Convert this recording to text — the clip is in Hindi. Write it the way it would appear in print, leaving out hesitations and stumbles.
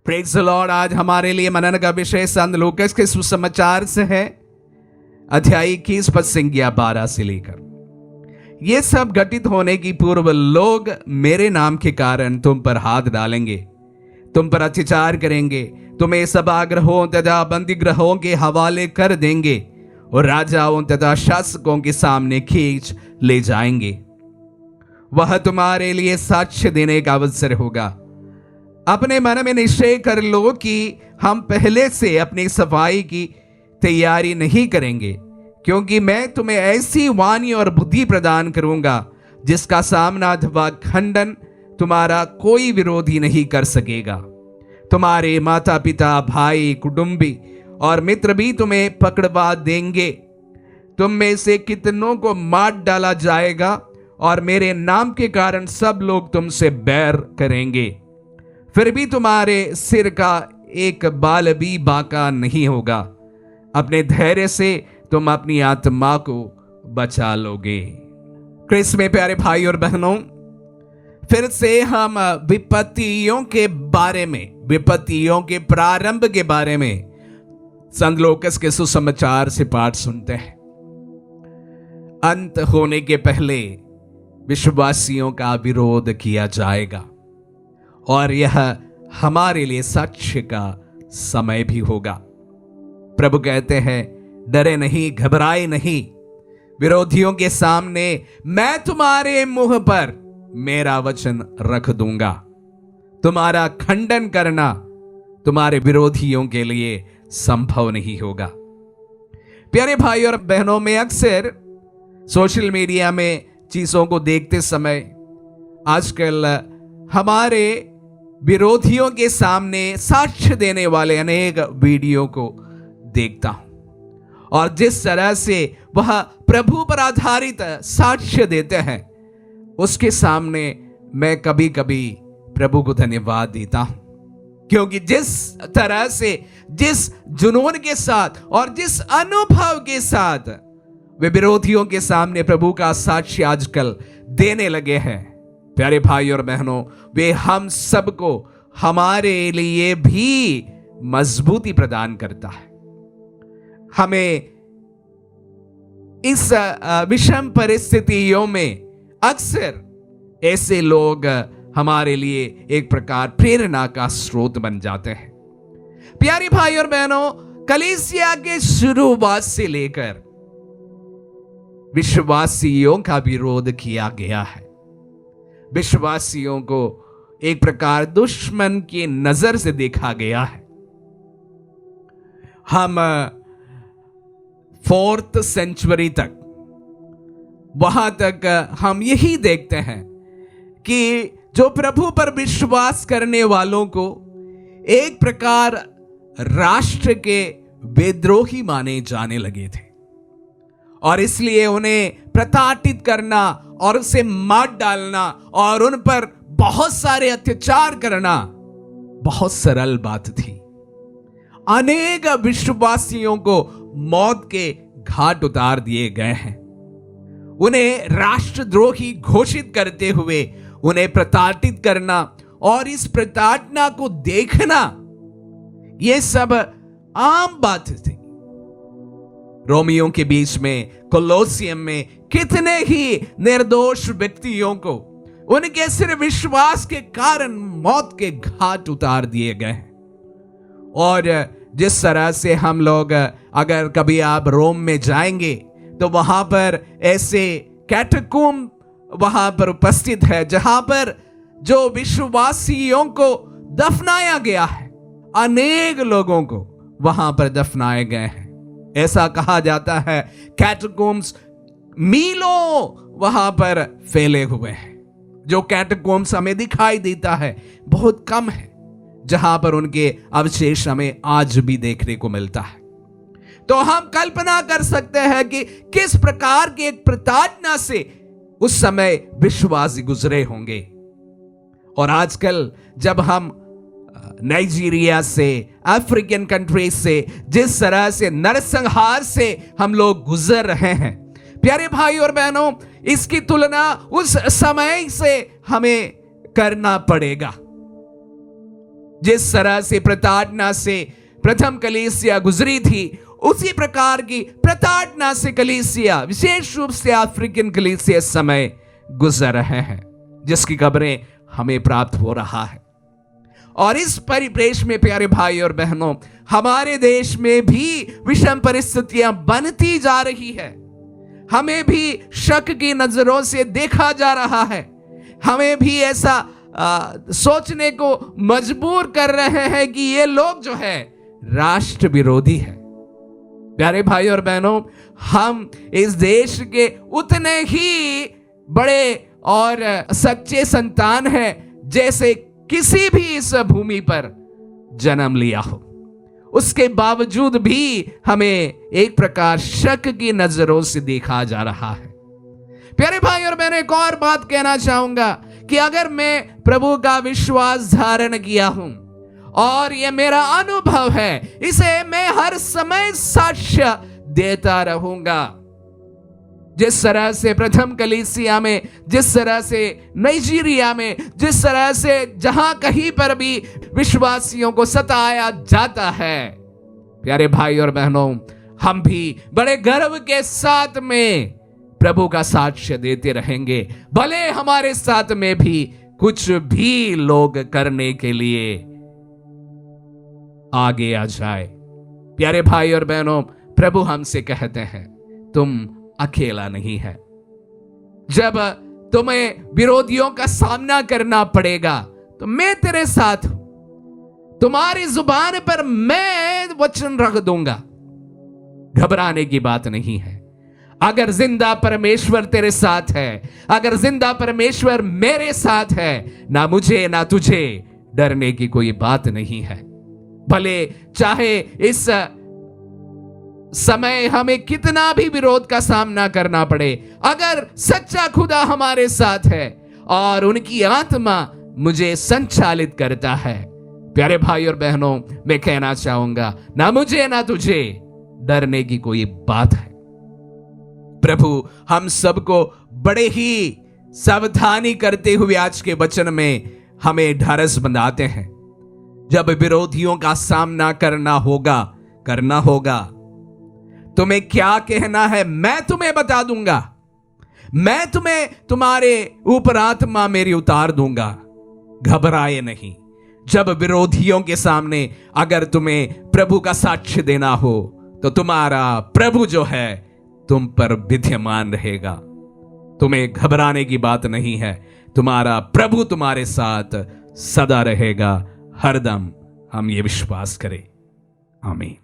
Praise the Lord. आज हमारे लिए मनन का विषय संत लूकास के सुसमाचार से है, अध्याय 21 पद संज्ञा 12 से लेकर। ये सब घटित होने की पूर्व लोग मेरे नाम के कारण तुम पर हाथ डालेंगे, तुम पर अत्याचार करेंगे, तुम्हें सभागृहों तथा बंदी गृहों के हवाले कर देंगे और राजाओं तथा शासकों के सामने खींच ले जाएंगे। वह तुम्हारे लिए साक्ष्य देने का अवसर होगा। अपने मन में निश्चय कर लो कि हम पहले से अपनी सफाई की तैयारी नहीं करेंगे, क्योंकि मैं तुम्हें ऐसी वाणी और बुद्धि प्रदान करूंगा जिसका सामना अथवा खंडन तुम्हारा कोई विरोधी नहीं कर सकेगा। तुम्हारे माता पिता, भाई, कुटुंबी और मित्र भी तुम्हें पकड़वा देंगे। तुम में से कितनों को मार डाला जाएगा और मेरे नाम के कारण सब लोग तुमसे बैर करेंगे, फिर भी तुम्हारे सिर का एक बाल भी बांका नहीं होगा। अपने धैर्य से तुम अपनी आत्मा को बचा लोगे। क्रिस्त में प्यारे भाई और बहनों, फिर से हम विपत्तियों के बारे में, विपत्तियों के प्रारंभ के बारे में संत लूकास के सुसमाचार से पाठ सुनते हैं। अंत होने के पहले विश्वासियों का विरोध किया जाएगा और यह हमारे लिए साक्ष्य का समय भी होगा। प्रभु कहते हैं, डरे नहीं, घबराए नहीं, विरोधियों के सामने मैं तुम्हारे मुंह पर मेरा वचन रख दूंगा। तुम्हारा खंडन करना तुम्हारे विरोधियों के लिए संभव नहीं होगा। प्यारे भाई और बहनों, में अक्सर सोशल मीडिया में चीजों को देखते समय आजकल हमारे विरोधियों के सामने साक्ष्य देने वाले अनेक वीडियो को देखता हूं, और जिस तरह से वह प्रभु पर आधारित साक्ष्य देते हैं, उसके सामने मैं कभी कभी प्रभु को धन्यवाद देता हूं, क्योंकि जिस तरह से, जिस जुनून के साथ और जिस अनुभव के साथ वे विरोधियों के सामने प्रभु का साक्ष्य आजकल देने लगे हैं, प्यारे भाई और बहनों, वे हम सबको, हमारे लिए भी मजबूती प्रदान करता है। हमें इस विषम परिस्थितियों में अक्सर ऐसे लोग हमारे लिए एक प्रकार प्रेरणा का स्रोत बन जाते हैं। प्यारे भाई और बहनों, कलीसिया के शुरुआत से लेकर विश्वासियों का विरोध किया गया है। विश्वासियों को एक प्रकार दुश्मन की नजर से देखा गया है। हम 4th सेंचुरी तक, वहां तक हम यही देखते हैं कि जो प्रभु पर विश्वास करने वालों को एक प्रकार राष्ट्र के विद्रोही माने जाने लगे थे, और इसलिए उन्हें प्रताड़ित करना और उसे मार डालना और उन पर बहुत सारे अत्याचार करना बहुत सरल बात थी। अनेक विश्वासियों को मौत के घाट उतार दिए गए हैं। उन्हें राष्ट्रद्रोही घोषित करते हुए उन्हें प्रताड़ित करना और इस प्रताड़ना को देखना, यह सब आम बात थी। रोमियों के बीच में, कोलोसियम में कितने ही निर्दोष व्यक्तियों को उनके सिर्फ विश्वास के कारण मौत के घाट उतार दिए गए हैं। और जिस तरह से हम लोग, अगर कभी आप रोम में जाएंगे तो वहां पर ऐसे कैटाकोम्ब वहां पर उपस्थित है जहां पर जो विश्वासियों को दफनाया गया है, अनेक लोगों को वहां पर दफनाए गए हैं। ऐसा कहा जाता है कैटाकोम्ब्स मीलों वहां पर फैले हुए हैं। जो कैटाकोम्ब्स हमें दिखाई देता है बहुत कम है, जहां पर उनके अवशेष हमें आज भी देखने को मिलता है। तो हम कल्पना कर सकते हैं कि किस प्रकार की एक प्रताड़ना से उस समय विश्वासी गुजरे होंगे। और आजकल जब हम नाइजीरिया से, अफ्रीकन कंट्री से, जिस तरह से नरसंहार से हम लोग गुजर रहे हैं, प्यारे भाई और बहनों, इसकी तुलना उस समय से हमें करना पड़ेगा। जिस तरह से प्रताड़ना से प्रथम कलीसिया गुजरी थी, उसी प्रकार की प्रताड़ना से कलीसिया, विशेष रूप से अफ्रीकन कलीसिया समय गुजर रहे हैं, जिसकी खबरें हमें प्राप्त हो रहा है। और इस परिप्रेक्ष्य में प्यारे भाई और बहनों, हमारे देश में भी विषम परिस्थितियां बनती जा रही है। हमें भी शक की नजरों से देखा जा रहा है। हमें भी ऐसा सोचने को मजबूर कर रहे हैं कि ये लोग जो है राष्ट्र विरोधी है। प्यारे भाई और बहनों, हम इस देश के उतने ही बड़े और सच्चे संतान हैं जैसे किसी भी इस भूमि पर जन्म लिया हो। उसके बावजूद भी हमें एक प्रकार शक की नजरों से देखा जा रहा है। प्यारे भाई और बहनों, एक और बात कहना चाहूंगा कि अगर मैं प्रभु का विश्वास धारण किया हूं और यह मेरा अनुभव है, इसे मैं हर समय साक्ष्य देता रहूंगा। जिस तरह से प्रथम कलीसिया में, जिस तरह से नाइजीरिया में, जिस तरह से जहां कहीं पर भी विश्वासियों को सताया जाता है, प्यारे भाई और बहनों, हम भी बड़े गर्व के साथ में प्रभु का साक्ष्य देते रहेंगे, भले हमारे साथ में भी कुछ भी लोग करने के लिए आगे आ जाए। प्यारे भाई और बहनों, प्रभु हमसे कहते हैं, तुम अकेला नहीं है। जब तुम्हें विरोधियों का सामना करना पड़ेगा तो मैं तेरे साथ हूं। तुम्हारी जुबान पर मैं वचन रख दूंगा। घबराने की बात नहीं है। अगर जिंदा परमेश्वर तेरे साथ है, अगर जिंदा परमेश्वर मेरे साथ है, ना मुझे ना तुझे डरने की कोई बात नहीं है। भले चाहे इस समय हमें कितना भी विरोध का सामना करना पड़े, अगर सच्चा खुदा हमारे साथ है और उनकी आत्मा मुझे संचालित करता है, प्यारे भाई और बहनों, मैं कहना चाहूंगा, ना मुझे ना तुझे डरने की कोई बात है। प्रभु हम सबको बड़े ही सावधानी करते हुए आज के वचन में हमें ढारस बंधाते हैं। जब विरोधियों का सामना करना होगा, तुम्हें क्या कहना है मैं तुम्हें बता दूंगा। मैं तुम्हें तुम्हारे ऊपर आत्मा मेरी उतार दूंगा। घबराए नहीं। जब विरोधियों के सामने अगर तुम्हें प्रभु का साक्ष्य देना हो तो तुम्हारा प्रभु जो है तुम पर विद्यमान रहेगा। तुम्हें घबराने की बात नहीं है। तुम्हारा प्रभु तुम्हारे साथ सदा रहेगा, हरदम। हम ये विश्वास करें। आमीन।